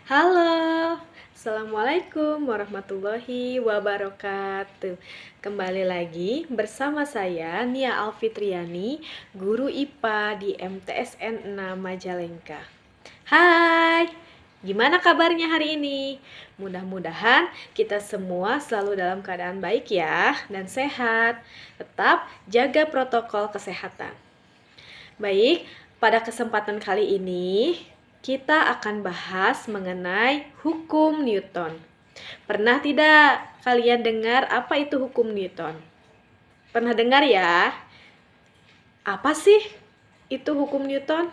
Halo, Assalamualaikum warahmatullahi wabarakatuh. Kembali lagi bersama saya Nia Alfitriani, guru IPA di MTSN 6 Majalengka. Hai, gimana kabarnya hari ini? Mudah-mudahan kita semua selalu dalam keadaan baik ya dan sehat. Tetap jaga protokol kesehatan. Baik, pada kesempatan kali ini kita akan bahas mengenai hukum Newton. Pernah tidak kalian dengar apa itu hukum Newton? Pernah dengar ya? Apa sih itu hukum Newton?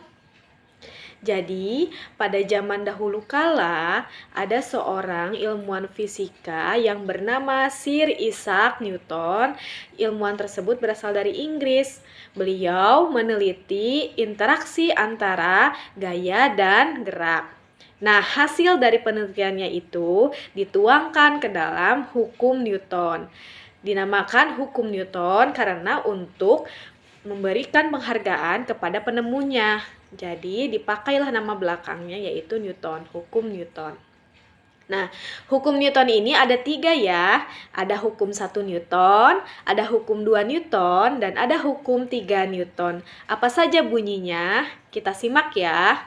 Jadi, pada zaman dahulu kala, ada seorang ilmuwan fisika yang bernama Sir Isaac Newton. Ilmuwan tersebut berasal dari Inggris. Beliau meneliti interaksi antara gaya dan gerak. Nah, hasil dari penelitiannya itu dituangkan ke dalam hukum Newton. Dinamakan hukum Newton karena untuk memberikan penghargaan kepada penemunya. Jadi dipakailah nama belakangnya yaitu Newton, hukum Newton. Nah, hukum Newton ini ada 3 ya. Ada hukum 1 Newton, ada hukum 2 Newton, dan ada hukum 3 Newton. Apa saja bunyinya? Kita simak ya.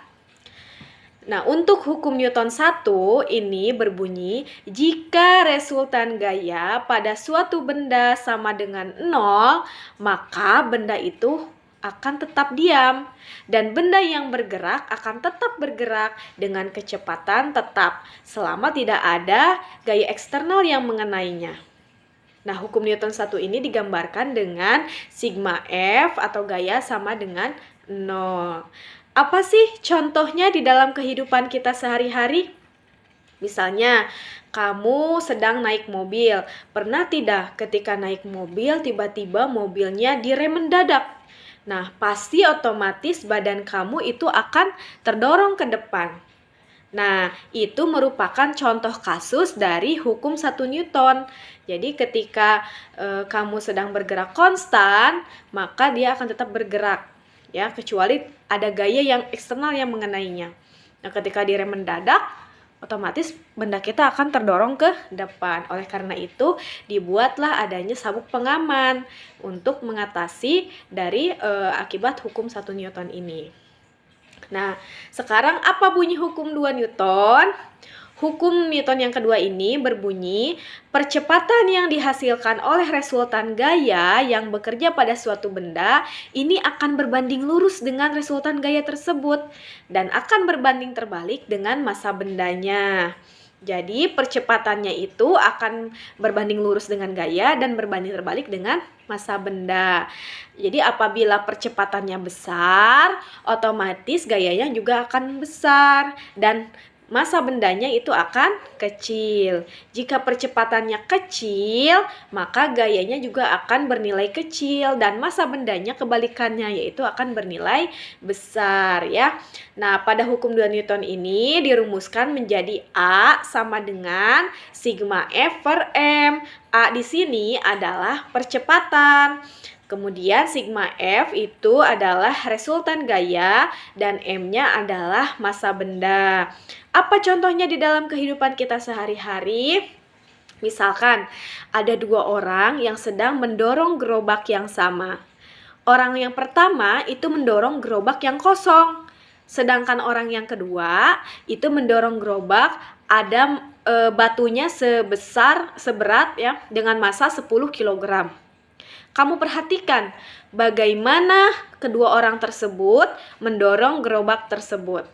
Nah, untuk hukum Newton 1 ini berbunyi, jika resultan gaya pada suatu benda sama dengan 0, maka benda itu akan tetap diam. Dan benda yang bergerak akan tetap bergerak dengan kecepatan tetap, selama tidak ada gaya eksternal yang mengenainya. Nah, hukum Newton 1 ini digambarkan dengan sigma F atau gaya sama dengan 0. Apa sih contohnya di dalam kehidupan kita sehari-hari? Misalnya, kamu sedang naik mobil. Pernah tidak ketika naik mobil, tiba-tiba mobilnya direm mendadak? Nah, pasti otomatis badan kamu itu akan terdorong ke depan. Nah, itu merupakan contoh kasus dari hukum 1 Newton. Jadi ketika kamu sedang bergerak konstan, maka dia akan tetap bergerak. Ya, kecuali ada gaya yang eksternal yang mengenainya. Nah, ketika direm mendadak, otomatis benda kita akan terdorong ke depan. Oleh karena itu, dibuatlah adanya sabuk pengaman untuk mengatasi dari akibat hukum 1 Newton ini. Nah, sekarang apa bunyi hukum 2 Newton? Hukum Newton yang kedua ini berbunyi, percepatan yang dihasilkan oleh resultan gaya yang bekerja pada suatu benda ini akan berbanding lurus dengan resultan gaya tersebut dan akan berbanding terbalik dengan massa bendanya. Jadi percepatannya itu akan berbanding lurus dengan gaya dan berbanding terbalik dengan massa benda. Jadi apabila percepatannya besar, otomatis gayanya juga akan besar dan massa bendanya itu akan kecil. Jika percepatannya kecil, maka gayanya juga akan bernilai kecil dan massa bendanya kebalikannya yaitu akan bernilai besar ya. Nah, pada hukum 2 Newton ini dirumuskan menjadi A sama dengan sigma F per M. A di sini adalah percepatan. Kemudian sigma F itu adalah resultan gaya dan M-nya adalah massa benda. Apa contohnya di dalam kehidupan kita sehari-hari? Misalkan ada 2 orang yang sedang mendorong gerobak yang sama. Orang yang pertama itu mendorong gerobak yang kosong. Sedangkan orang yang kedua itu mendorong gerobak ada batunya seberat ya dengan massa 10 kg. Kamu perhatikan bagaimana kedua orang tersebut mendorong gerobak tersebut.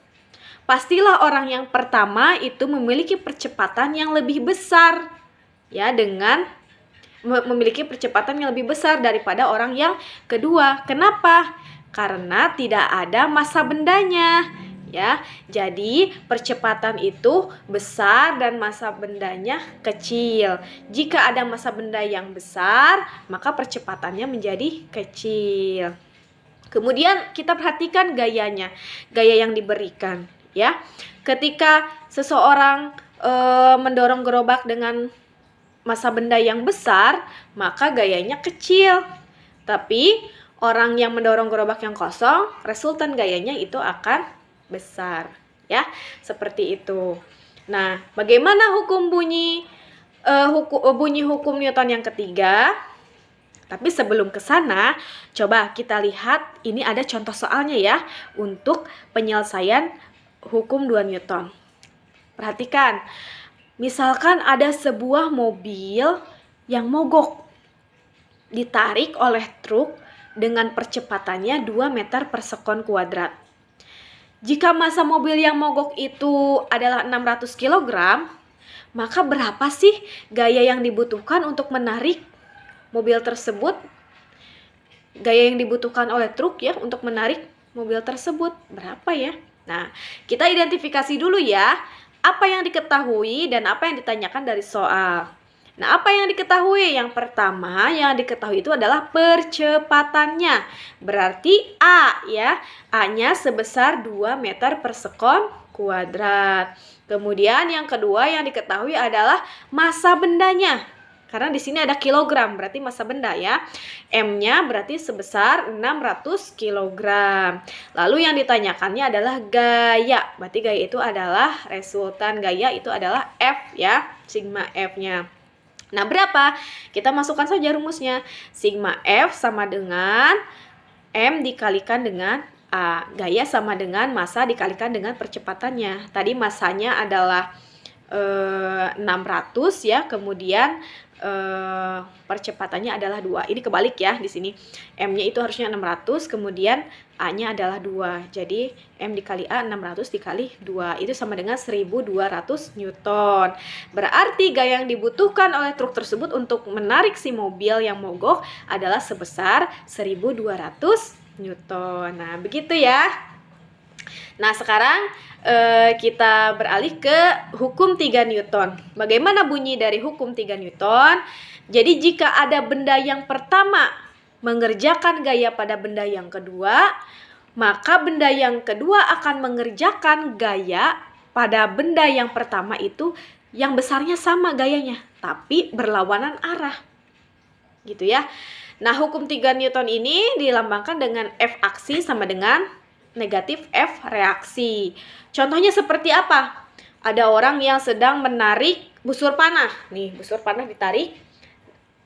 Pastilah orang yang pertama itu memiliki percepatan yang lebih besar ya, dengan memiliki percepatan yang lebih besar daripada orang yang kedua. Kenapa? Karena tidak ada massa bendanya. Ya, jadi percepatan itu besar dan massa bendanya kecil. Jika ada massa benda yang besar, maka percepatannya menjadi kecil. Kemudian kita perhatikan gayanya, gaya yang diberikan. Ya, ketika seseorang mendorong gerobak dengan massa benda yang besar, maka gayanya kecil. Tapi orang yang mendorong gerobak yang kosong, resultan gayanya itu akan besar ya, seperti itu. Nah, bagaimana bunyi hukum Newton yang ketiga? Tapi sebelum ke sana, coba kita lihat ini ada contoh soalnya ya untuk penyelesaian hukum 2 Newton. Perhatikan, misalkan ada sebuah mobil yang mogok, ditarik oleh truk dengan percepatannya 2 meter per sekon kuadrat. Jika massa mobil yang mogok itu adalah 600 kg, maka berapa sih gaya yang dibutuhkan untuk menarik mobil tersebut? Gaya yang dibutuhkan oleh truk ya untuk menarik mobil tersebut berapa ya? Nah, kita identifikasi dulu ya apa yang diketahui dan apa yang ditanyakan dari soal. Nah, apa yang diketahui? Yang pertama yang diketahui itu adalah percepatannya. Berarti A ya. A-nya sebesar 2 meter per sekon kuadrat. Kemudian yang kedua yang diketahui adalah massa bendanya. Karena di sini ada kilogram, berarti massa benda ya. M-nya berarti sebesar 600 kg. Lalu yang ditanyakannya adalah gaya. Berarti gaya itu adalah resultan gaya itu adalah F ya, sigma F-nya. Nah, berapa? Kita masukkan saja rumusnya. Sigma F sama dengan M dikalikan dengan A. Gaya sama dengan massa dikalikan dengan percepatannya. Tadi massanya adalah 600 ya, kemudian percepatannya adalah 2. Ini kebalik ya di sini. M-nya itu harusnya 600, kemudian A-nya adalah 2. Jadi M dikali A 600 dikali 2 itu sama dengan 1200 Newton. Berarti gaya yang dibutuhkan oleh truk tersebut untuk menarik si mobil yang mogok adalah sebesar 1200 Newton. Nah, begitu ya. Nah, sekarang kita beralih ke hukum 3 Newton. Bagaimana bunyi dari hukum 3 Newton? Jadi jika ada benda yang pertama mengerjakan gaya pada benda yang kedua, maka benda yang kedua akan mengerjakan gaya pada benda yang pertama itu yang besarnya sama gayanya, tapi berlawanan arah. Gitu ya. Nah, hukum 3 Newton ini dilambangkan dengan F aksi sama dengan negatif F reaksi. Contohnya seperti apa? Ada orang yang sedang menarik busur panah. Nih, busur panah ditarik.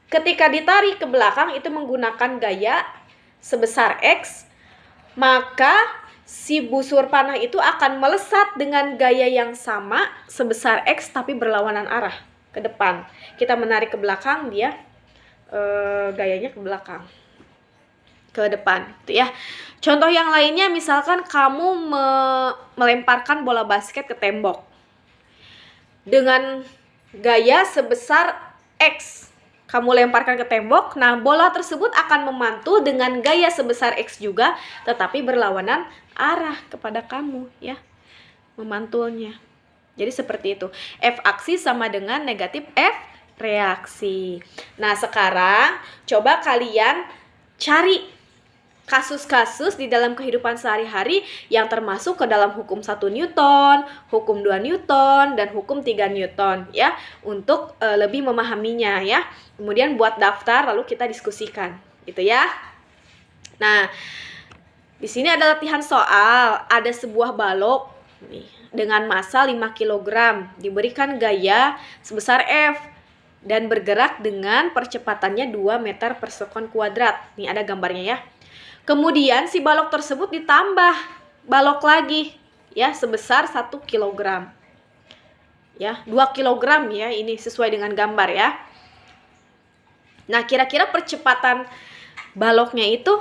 Ketika ditarik ke belakang itu menggunakan gaya sebesar X, maka si busur panah itu akan melesat dengan gaya yang sama sebesar X tapi berlawanan arah ke depan. Kita menarik ke belakang, dia gayanya ke belakang, ke depan gitu ya. Contoh yang lainnya misalkan kamu melemparkan bola basket ke tembok dengan gaya sebesar X. Kamu lemparkan ke tembok, nah bola tersebut akan memantul dengan gaya sebesar X juga, tetapi berlawanan arah kepada kamu ya, memantulnya. Jadi seperti itu. F aksi sama dengan negatif F reaksi. Nah, sekarang coba kalian cari kasus-kasus di dalam kehidupan sehari-hari yang termasuk ke dalam hukum 1 Newton, hukum 2 Newton, dan hukum 3 Newton ya, untuk lebih memahaminya ya. Kemudian buat daftar lalu kita diskusikan gitu ya. Nah, di sini ada latihan soal. Ada sebuah balok nih dengan massa 5 kg diberikan gaya sebesar F dan bergerak dengan percepatannya 2 meter per sekon kuadrat. Nih ada gambarnya ya. Kemudian si balok tersebut ditambah balok lagi ya sebesar 1 kg. Ya, 2 kg ya, ini sesuai dengan gambar ya. Nah, kira-kira percepatan baloknya itu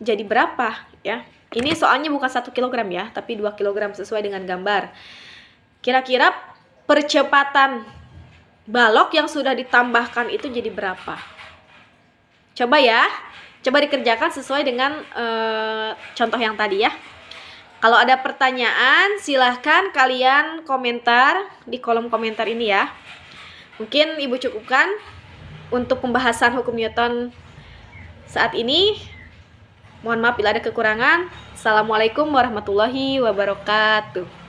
jadi berapa ya? Ini soalnya bukan 1 kg ya, tapi 2 kg sesuai dengan gambar. Kira-kira percepatan balok yang sudah ditambahkan itu jadi berapa? Coba ya. Coba dikerjakan sesuai dengan contoh yang tadi ya. Kalau ada pertanyaan, silahkan kalian komentar di kolom komentar ini ya. Mungkin Ibu cukupkan untuk pembahasan hukum Newton saat ini. Mohon maaf bila ada kekurangan. Assalamualaikum warahmatullahi wabarakatuh.